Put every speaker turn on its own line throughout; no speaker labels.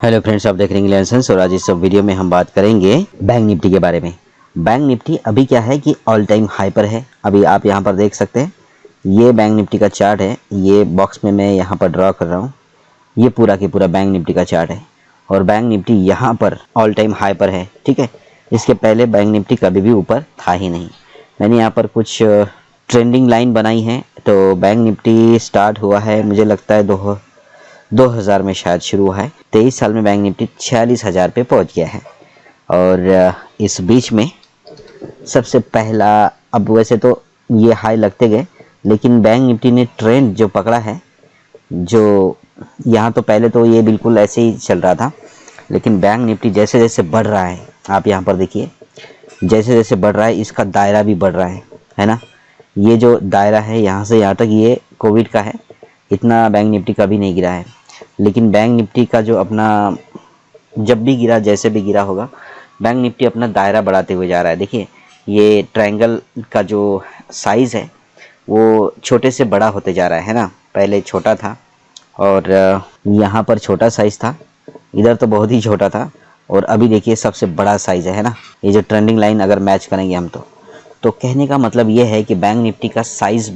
Hello friends, आप देख रहे हैं इंग्लिश और आज इस वीडियो में हम बात करेंगे बैंक निफ्टी के बारे में। बैंक निफ्टी अभी क्या है कि ऑल टाइम हाई पर है। अभी आप यहां पर देख सकते हैं, ये बैंक निफ्टी का चार्ट है। ये बॉक्स में मैं यहां पर ड्रॉ कर रहा हूं। ये पूरा के पूरा बैंक निफ्टी का चार्ट है और बैंक निफ्टी यहां पर ऑल टाइम हाई पर है। ठीक है, इसके पहले बैंक निफ्टी कभी भी ऊपर था ही नहीं। मैंने यहाँ पर कुछ ट्रेंडिंग लाइन बनाई है। तो बैंक निफ्टी स्टार्ट हुआ है, मुझे लगता है 2000 में शायद शुरू हुआ है। 23 साल में बैंक निफ्टी 46,000 पे पहुंच गया है। और इस बीच में सबसे पहला, अब वैसे तो ये हाई लगते गए, लेकिन बैंक निफ्टी ने ट्रेंड जो पकड़ा है, जो यहाँ तो पहले तो ये बिल्कुल ऐसे ही चल रहा था, लेकिन बैंक निफ्टी जैसे जैसे बढ़ रहा है, आप यहाँ पर देखिए, जैसे जैसे बढ़ रहा है इसका दायरा भी बढ़ रहा है ना। ये जो दायरा है यहाँ से यहाँ तक, ये कोविड का है। इतना बैंक निफ्टी कभी नहीं गिरा है, लेकिन बैंक निफ्टी का जो अपना, जब भी गिरा, जैसे भी गिरा होगा, बैंक निफ्टी अपना दायरा बढ़ाते हुए जा रहा है। देखिए, ये ट्रायंगल का जो साइज़ है वो छोटे से बड़ा होते जा रहा है ना। पहले छोटा था और यहाँ पर छोटा साइज़ था, इधर तो बहुत ही छोटा था, और अभी देखिए सबसे बड़ा साइज़ है ना। ये जो ट्रेंडिंग लाइन अगर मैच करेंगे हम तो कहने का मतलब ये है कि बैंक निफ्टी का साइज़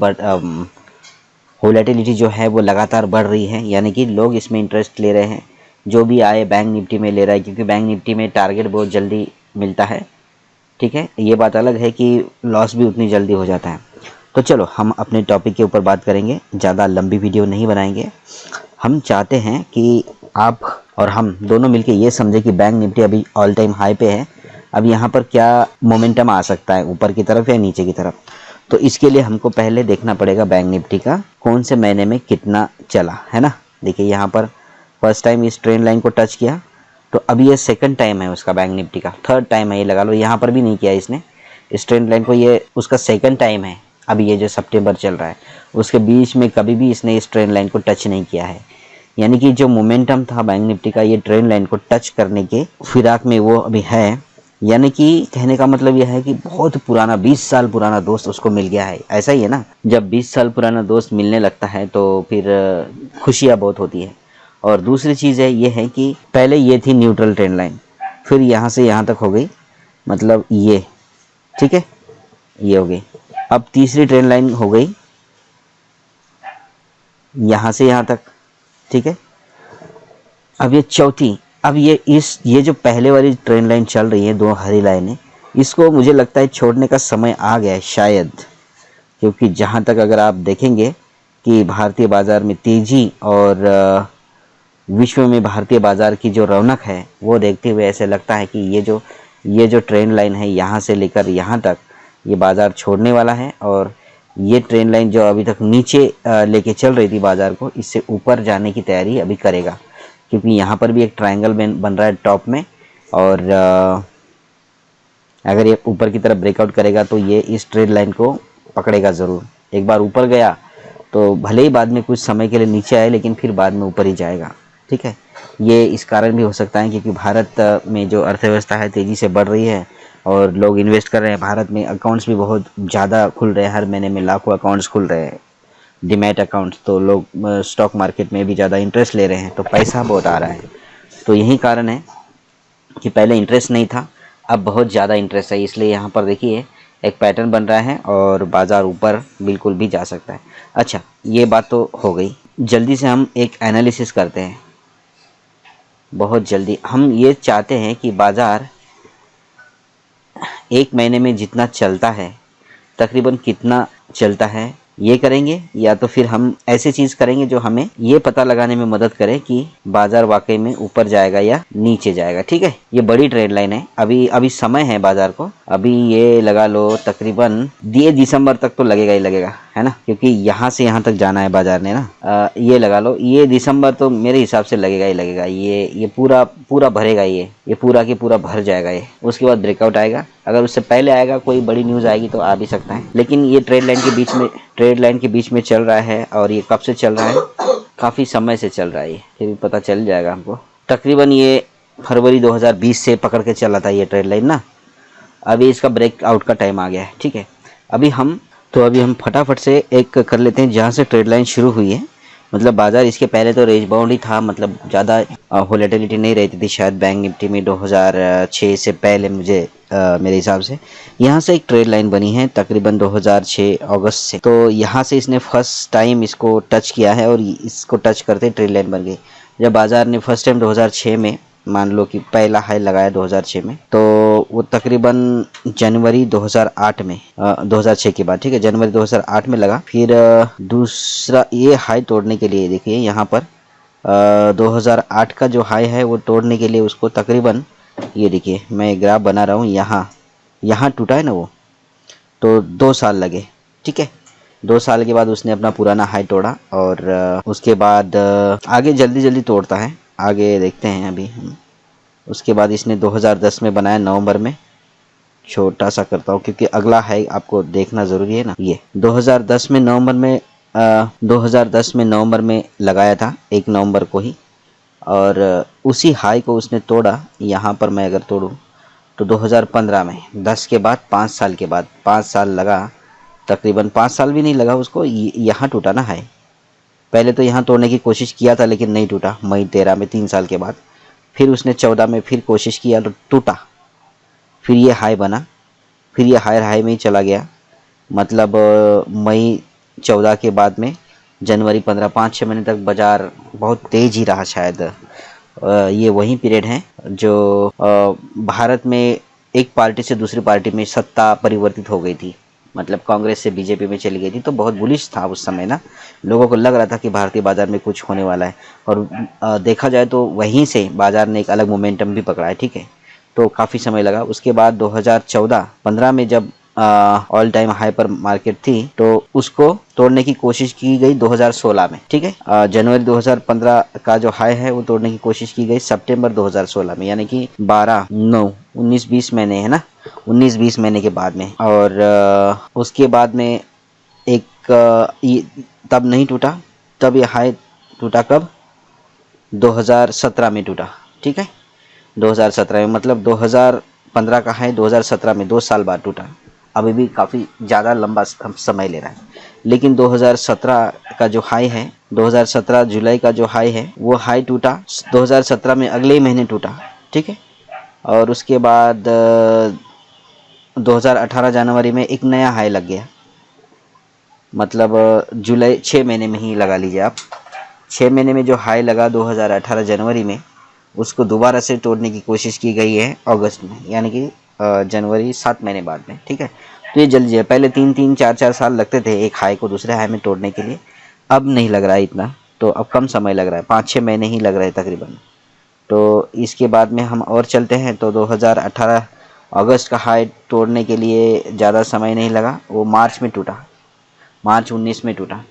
वोलेटिलिटी जो है वो लगातार बढ़ रही है, यानी कि लोग इसमें इंटरेस्ट ले रहे हैं। जो भी आए बैंक निफ्टी में ले रहा है, क्योंकि बैंक निफ्टी में टारगेट बहुत जल्दी मिलता है। ठीक है, ये बात अलग है कि लॉस भी उतनी जल्दी हो जाता है। तो चलो हम अपने टॉपिक के ऊपर बात करेंगे, ज़्यादा लंबी वीडियो नहीं बनाएंगे। हम चाहते हैं कि आप और हम दोनों मिलकर ये समझें कि बैंक निफ्टी अभी ऑल टाइम हाई पे है। अब यहाँ पर क्या मोमेंटम आ सकता है, ऊपर की तरफ या नीचे की तरफ। तो इसके लिए हमको पहले देखना पड़ेगा बैंक निफ्टी का कौन से महीने में कितना चला है ना। देखिए, यहाँ पर फर्स्ट टाइम इस ट्रेंड लाइन को टच किया, तो अभी ये सेकंड टाइम है उसका, बैंक निफ्टी का थर्ड टाइम है, ये लगा लो। यहाँ पर भी नहीं किया इसने इस ट्रेंड लाइन को, ये उसका सेकंड टाइम है। अभी ये जो सितंबर चल रहा है, उसके बीच में कभी भी इसने इस ट्रेंड लाइन को टच नहीं किया है। यानी कि जो मोमेंटम था बैंक निफ्टी का, ये ट्रेंड लाइन को टच करने के फिराक में वो अभी है। यानी कि कहने का मतलब यह है कि बहुत पुराना, 20 साल पुराना दोस्त उसको मिल गया है। ऐसा ही है ना, जब 20 साल पुराना दोस्त मिलने लगता है तो फिर खुशियाँ बहुत होती है। और दूसरी चीज़ है ये है कि पहले ये थी न्यूट्रल ट्रेंड लाइन, फिर यहाँ से यहाँ तक हो गई, मतलब ये, ठीक है, ये हो गई। अब तीसरी ट्रेंड लाइन हो गई यहाँ से यहाँ तक, ठीक है। अब ये चौथी, अब ये जो पहले वाली ट्रेंड लाइन चल रही है, दो हरी लाइनें, इसको मुझे लगता है छोड़ने का समय आ गया है शायद। क्योंकि जहाँ तक अगर आप देखेंगे कि भारतीय बाज़ार में तेज़ी और विश्व में भारतीय बाज़ार की जो रौनक है, वो देखते हुए ऐसे लगता है कि ये जो ट्रेंड लाइन है, यहाँ से लेकर यहाँ तक ये बाज़ार छोड़ने वाला है। और ये ट्रेंड लाइन जो अभी तक नीचे लेके चल रही थी बाज़ार को, इससे ऊपर जाने की तैयारी अभी करेगा। क्योंकि यहाँ पर भी एक ट्रायंगल बन रहा है टॉप में, और अगर ये ऊपर की तरफ ब्रेकआउट करेगा तो ये इस ट्रेंड लाइन को पकड़ेगा ज़रूर। एक बार ऊपर गया तो भले ही बाद में कुछ समय के लिए नीचे आए, लेकिन फिर बाद में ऊपर ही जाएगा। ठीक है, ये इस कारण भी हो सकता है क्योंकि भारत में जो अर्थव्यवस्था है तेज़ी से बढ़ रही है और लोग इन्वेस्ट कर रहे हैं। भारत में अकाउंट्स भी बहुत ज़्यादा खुल रहे हैं, हर महीने में लाखों अकाउंट्स खुल रहे हैं, डीमैट अकाउंट्स। तो लोग स्टॉक मार्केट में भी ज़्यादा इंटरेस्ट ले रहे हैं, तो पैसा बहुत आ रहा है। तो यही कारण है कि पहले इंटरेस्ट नहीं था, अब बहुत ज़्यादा इंटरेस्ट है। इसलिए यहाँ पर देखिए एक पैटर्न बन रहा है और बाज़ार ऊपर बिल्कुल भी जा सकता है। अच्छा, ये बात तो हो गई। जल्दी से हम एक एनालिसिस करते हैं, बहुत जल्दी। हम ये चाहते हैं कि बाज़ार एक महीने में जितना चलता है, तकरीबन कितना चलता है, ये करेंगे। या तो फिर हम ऐसी चीज़ करेंगे जो हमें ये पता लगाने में मदद करे कि बाज़ार वाकई में ऊपर जाएगा या नीचे जाएगा। ठीक है, ये बड़ी ट्रेंड लाइन है। अभी समय है बाज़ार को, अभी ये लगा लो तकरीबन ये दिसंबर तक तो लगेगा ही लगेगा, है ना। क्योंकि यहाँ से यहाँ तक जाना है बाज़ार ने ना। ये लगा लो ये दिसंबर तो मेरे हिसाब से लगेगा ही लगेगा। ये पूरा भरेगा, ये पूरा की पूरा भर जाएगा। ये उसके बाद ब्रेकआउट आएगा। अगर उससे पहले आएगा, कोई बड़ी न्यूज़ आएगी तो आ भी सकता है। लेकिन ये ट्रेंड लाइन के बीच में चल रहा है। और ये कब से चल रहा है? काफ़ी समय से चल रहा है। ये भी पता चल जाएगा हमको। तकरीबन ये फरवरी 2020 से पकड़ के चला था ये ट्रेंड लाइन ना। अभी इसका ब्रेकआउट का टाइम आ गया है। ठीक है, अभी हम फटाफट से एक कर लेते हैं जहाँ से ट्रेंड लाइन शुरू हुई है, मतलब बाजार इसके पहले तो रेंज बाउंड ही था, मतलब ज़्यादा वोलेटिलिटी नहीं रहती थी शायद बैंक निफ्टी में 2006 से पहले, मुझे मेरे हिसाब से। यहाँ से एक ट्रेड लाइन बनी है तकरीबन 2006 अगस्त से, तो यहाँ से इसने फर्स्ट टाइम इसको टच किया है और इसको टच करते ट्रेड लाइन बन गई। जब बाजार ने फर्स्ट टाइम 2006 में मान लो कि पहला हाई लगाया 2006 में, तो वो तकरीबन जनवरी 2008 में 2006 के बाद, ठीक है, जनवरी 2008 में लगा। फिर दूसरा ये हाई तोड़ने के लिए देखिए यहाँ पर 2008 का जो हाई है वो तोड़ने के लिए उसको तकरीबन, ये देखिए मैं ग्राफ बना रहा हूँ, यहाँ टूटा है ना वो, तो 2 साल लगे, ठीक है। 2 साल के बाद उसने अपना पुराना हाई तोड़ा और उसके बाद आगे जल्दी जल्दी तोड़ता है, आगे देखते हैं अभी हम। उसके बाद इसने 2010 में बनाया, नवंबर में, छोटा सा करता हूँ क्योंकि अगला हाई आपको देखना ज़रूरी है ना। ये 2010 में नवंबर में 2010 में नवंबर में लगाया था, 1 नवंबर को ही, और उसी हाई को उसने तोड़ा। यहाँ पर मैं अगर तोड़ूँ तो 2015 में, 10 के बाद 5 साल के बाद, 5 साल लगा, तकरीबन 5 साल भी नहीं लगा उसको, यहाँ टूटा ना हाई। पहले तो यहाँ तोड़ने की कोशिश किया था लेकिन नहीं टूटा, मई 13 में, 3 साल के बाद। फिर उसने 14 में फिर कोशिश किया तो टूटा, फिर ये हाई बना, फिर ये हाई में ही चला गया। मतलब मई 14 के बाद में जनवरी 15, 5-6 महीने तक बाज़ार बहुत तेज़ ही रहा शायद। ये वही पीरियड है जो भारत में एक पार्टी से दूसरी पार्टी में सत्ता परिवर्तित हो गई थी, मतलब कांग्रेस से बीजेपी में चली गई थी, तो बहुत बुलिश था उस समय ना, लोगों को लग रहा था कि भारतीय बाजार में कुछ होने वाला है। और देखा जाए तो वहीं से बाजार ने एक अलग मोमेंटम भी पकड़ा है, ठीक है। तो काफ़ी समय लगा। उसके बाद 2014-15 में जब ऑल टाइम हाई पर मार्केट थी तो उसको तोड़ने की कोशिश की गई 2016 में, ठीक है। जनवरी 2015 का जो हाई है वो तोड़ने की कोशिश की गई सितंबर 2016 में, यानी कि 12, 9, 19, 20 महीने है ना, 19-20 महीने के बाद में। और उसके बाद में एक तब नहीं टूटा, तब ये हाई टूटा कब, 2017 में टूटा, ठीक है। 2017 में, मतलब 2015 का हाई 2017 में 2 साल बाद टूटा। अभी भी काफ़ी ज़्यादा लंबा समय ले रहा है, लेकिन 2017 का जो हाई है, 2017 जुलाई का जो हाई है वो हाई टूटा 2017 में, अगले ही महीने टूटा, ठीक है। और उसके बाद 2018 जनवरी में एक नया हाई लग गया, मतलब जुलाई 6 महीने में ही लगा लीजिए आप। 6 महीने में जो हाई लगा 2018 जनवरी में, उसको दोबारा से तोड़ने की कोशिश की गई है अगस्त में, यानी कि जनवरी 7 महीने बाद में, ठीक है। तो ये जल्दी है, पहले 3-3, 4-4 साल लगते थे एक हाई को दूसरे हाई में तोड़ने के लिए, अब नहीं लग रहा है इतना, तो अब कम समय लग रहा है, 5-6 महीने ही लग रहे हैं तकरीबन। तो इसके बाद में हम और चलते हैं तो 2018 अगस्त का हाई तोड़ने के लिए ज़्यादा समय नहीं लगा, वो मार्च में टूटा, मार्च 19 में टूटा,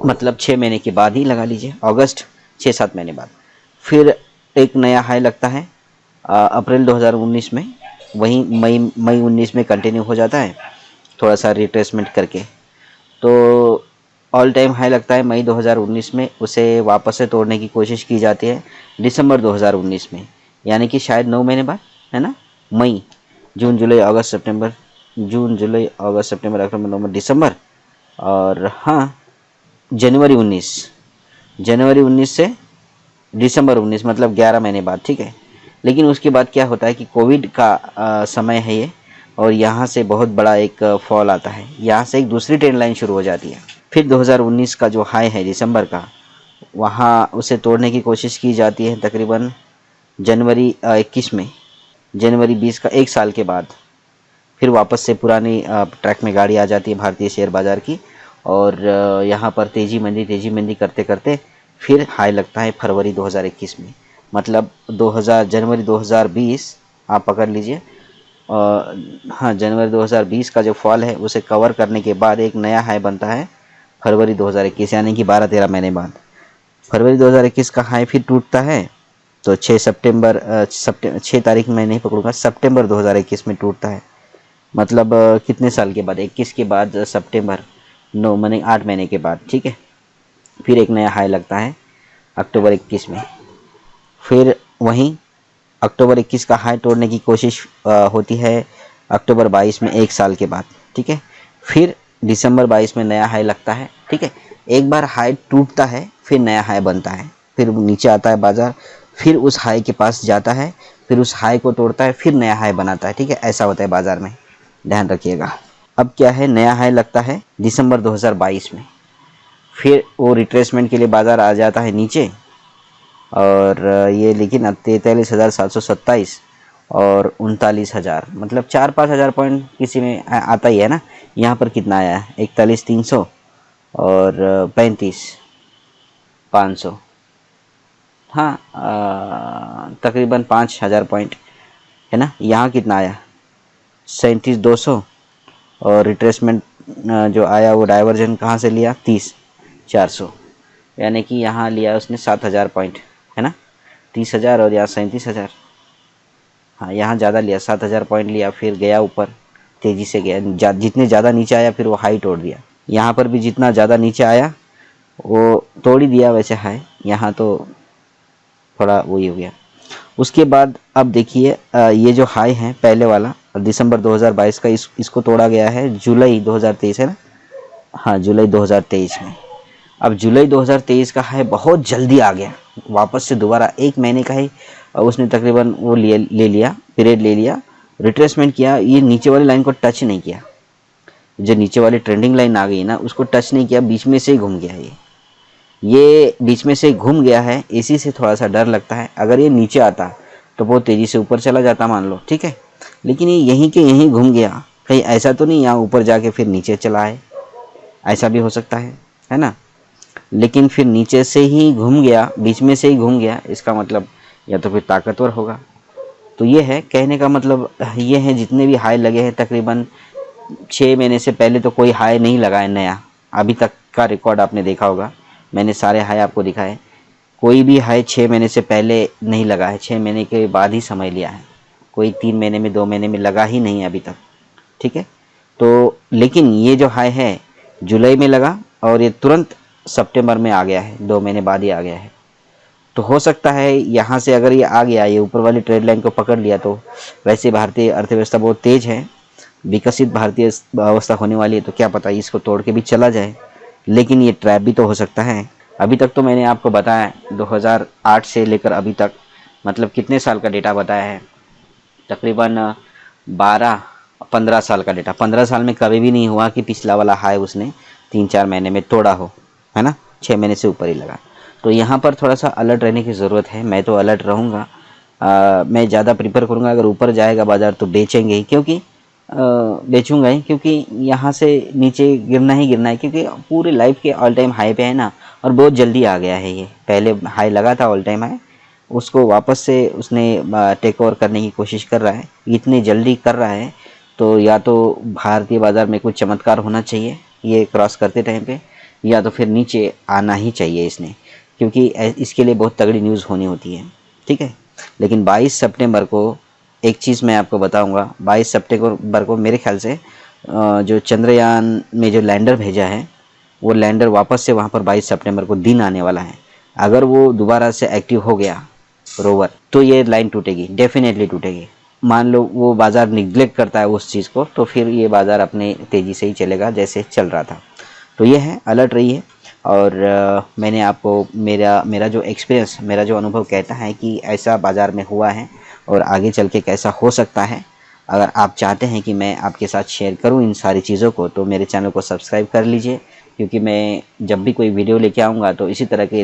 मतलब 6 महीने के बाद ही लगा लीजिए, अगस्त 6-7 महीने बाद। फिर एक नया हाई लगता है अप्रैल 2019 में, वहीं मई 19 में कंटिन्यू हो जाता है, थोड़ा सा रिट्रेसमेंट करके। तो ऑल टाइम हाई लगता है मई 2019 में, उसे वापस से तोड़ने की कोशिश की जाती है दिसंबर 2019 में, यानी कि शायद 9 महीने बाद, है ना। मई, जून, जुलाई, अगस्त, सितंबर, जून, जुलाई, अगस्त, सितंबर, अक्टूबर, नवंबर, दिसंबर, और हाँ जनवरी 19 से दिसंबर 19, मतलब 11 महीने बाद, ठीक है। लेकिन उसके बाद क्या होता है कि कोविड का समय है ये, और यहाँ से बहुत बड़ा एक फॉल आता है, यहाँ से एक दूसरी ट्रेंड लाइन शुरू हो जाती है। फिर 2019 का जो हाई है दिसंबर का, वहाँ उसे तोड़ने की कोशिश की जाती है तकरीबन जनवरी 21 में, जनवरी 20 का 1 साल के बाद फिर वापस से पुरानी ट्रैक में गाड़ी आ जाती है भारतीय शेयर बाज़ार की, और यहाँ पर तेज़ी मंदी करते करते फिर हाई लगता है फरवरी 2021 में, मतलब जनवरी 2020 आप पकड़ लीजिए। हाँ, जनवरी 2020 का जो फॉल है उसे कवर करने के बाद एक नया हाई बनता है फरवरी 2021, यानी कि 12-13 महीने बाद फरवरी 2021 का हाई फिर टूटता है। तो 6 तारीख मैं नहीं पकड़ूंगा, सितंबर 2021 में टूटता है, मतलब कितने साल के बाद, 21 के बाद सितंबर, 9 महीने, 8 महीने के बाद, ठीक है। फिर एक नया हाई लगता है अक्टूबर 21 में, फिर वहीं अक्टूबर 21 का हाई तोड़ने की कोशिश होती है अक्टूबर 22 में, 1 साल के बाद, ठीक है। फिर दिसंबर 22 में नया हाई लगता है, ठीक है। एक बार हाई टूटता है फिर नया हाई बनता है, फिर नीचे आता है बाजार, फिर उस हाई के पास जाता है, फिर उस हाई को तोड़ता है, फिर नया हाई बनाता है। ठीक है, ऐसा होता है बाजार में, ध्यान रखिएगा। अब क्या है, नया हाई लगता है दिसंबर 2022 में, फिर वो रिट्रेसमेंट के लिए बाजार आ जाता है नीचे, और ये लेकिन 43,727 और 39,000, मतलब 4-5 हज़ार पॉइंट किसी में आता ही है ना। यहाँ पर कितना आया है, 41,300 और 35,500, हाँ तकरीबन 5,000 पॉइंट है ना। यहाँ कितना आया, 37,200 और रिट्रेसमेंट जो आया वो डाइवर्जन कहाँ से लिया, 30,400, यानी कि यहाँ लिया उसने 7,000 पॉइंट है ना, 30,000 और यहाँ 37,000, हाँ यहाँ ज़्यादा लिया, 7,000 पॉइंट लिया, फिर गया ऊपर, तेज़ी से गया, जितने ज़्यादा नीचे आया फिर वो हाई तोड़ दिया। यहाँ पर भी जितना ज़्यादा नीचे आया वो तोड़ ही दिया वैसे हाई, यहाँ तो थोड़ा वही हो गया। उसके बाद अब देखिए ये जो हाई है पहले वाला दिसंबर 2022 का, इसको तोड़ा गया है जुलाई 2023 है ना, हाँ जुलाई 2023 में। अब जुलाई 2023 का हाई बहुत जल्दी आ गया वापस से, दोबारा 1 महीने का ही उसने तकरीबन वो ले लिया, पीरियड ले लिया, रिट्रेसमेंट किया, ये नीचे वाली लाइन को टच नहीं किया, जो नीचे वाली ट्रेंडिंग लाइन आ गई ना उसको टच नहीं किया, बीच में से ही घूम गया। ये बीच में से घूम गया है, इसी से थोड़ा सा डर लगता है। अगर ये नीचे आता तो बहुत तेज़ी से ऊपर चला जाता मान लो, ठीक है, लेकिन ये यहीं के यहीं घूम गया, कहीं ऐसा तो नहीं यहाँ ऊपर जाके फिर नीचे चला है, ऐसा भी हो सकता है ना। लेकिन फिर नीचे से ही घूम गया, बीच में से ही घूम गया, इसका मतलब या तो फिर ताकतवर होगा। तो ये है कहने का मतलब, ये है जितने भी हाई लगे हैं तकरीबन 6 महीने से पहले तो कोई हाई नहीं लगा है नया, अभी तक का रिकॉर्ड आपने देखा होगा, मैंने सारे हाई आपको दिखाए, कोई भी हाई 6 महीने से पहले नहीं लगा है, 6 महीने के बाद ही समय लिया है, कोई 3 महीने में 2 महीने में लगा ही नहीं अभी तक, ठीक है। तो लेकिन ये जो हाई है जुलाई में लगा और ये तुरंत सितंबर में आ गया है, 2 महीने बाद ही आ गया है। तो हो सकता है यहाँ से अगर ये आ गया, ये ऊपर वाली ट्रेड लाइन को पकड़ लिया, तो वैसे भारतीय अर्थव्यवस्था बहुत तेज है, विकसित भारतीय अवस्था होने वाली है, तो क्या पता इसको तोड़ के भी चला जाए, लेकिन ये ट्रैप भी तो हो सकता है। अभी तक तो मैंने आपको बताया 2008 से लेकर अभी तक, मतलब कितने साल का डेटा बताया है, तकरीबन 12-15 साल का डेटा। 15 साल में कभी भी नहीं हुआ कि पिछला वाला हाई उसने 3-4 महीने में तोड़ा हो, है ना, 6 महीने से ऊपर ही लगा। तो यहाँ पर थोड़ा सा अलर्ट रहने की ज़रूरत है, मैं तो अलर्ट रहूँगा। मैं ज़्यादा प्रीफर करूँगा अगर ऊपर जाएगा बाज़ार तो बेचेंगे ही, क्योंकि बेचूंगा ही, क्योंकि यहाँ से नीचे गिरना ही गिरना है, क्योंकि पूरे लाइफ के ऑल टाइम हाई पे है ना, और बहुत जल्दी आ गया है। ये पहले हाई लगा था ऑल टाइम हाई, उसको वापस से उसने टेक ओवर करने की कोशिश कर रहा है, इतनी जल्दी कर रहा है, तो या तो भारतीय बाज़ार में कुछ चमत्कार होना चाहिए ये क्रॉस करते टाइम पे, या तो फिर नीचे आना ही चाहिए इसने, क्योंकि इसके लिए बहुत तगड़ी न्यूज़ होनी होती है, ठीक है। लेकिन 22 सितंबर को एक चीज़ मैं आपको बताऊंगा, 22 सितंबर को मेरे ख्याल से जो चंद्रयान में जो लैंडर भेजा है, वो लैंडर वापस से वहाँ पर 22 सितंबर को दिन आने वाला है। अगर वो दोबारा से एक्टिव हो गया रोवर, तो ये लाइन टूटेगी, डेफिनेटली टूटेगी। मान लो वो बाज़ार निग्लेक्ट करता है उस चीज़ को, तो फिर ये बाज़ार अपने तेज़ी से ही चलेगा जैसे चल रहा था। तो ये है, अलर्ट रहिए। और मैंने आपको मेरा जो एक्सपीरियंस, मेरा जो अनुभव कहता है कि ऐसा बाज़ार में हुआ है और आगे चल के कैसा हो सकता है। अगर आप चाहते हैं कि मैं आपके साथ शेयर करूं इन सारी चीज़ों को, तो मेरे चैनल को सब्सक्राइब कर लीजिए, क्योंकि मैं जब भी कोई वीडियो लेके आऊँगा तो इसी तरह के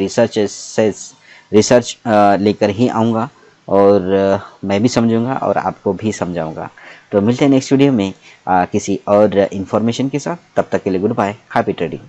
रिसर्च लेकर ही आऊँगा, और मैं भी समझूंगा और आपको भी समझाऊंगा। तो मिलते हैं नेक्स्ट वीडियो में किसी और इन्फॉर्मेशन के साथ। तब तक के लिए गुड बाय, हैप्पी ट्रेडिंग।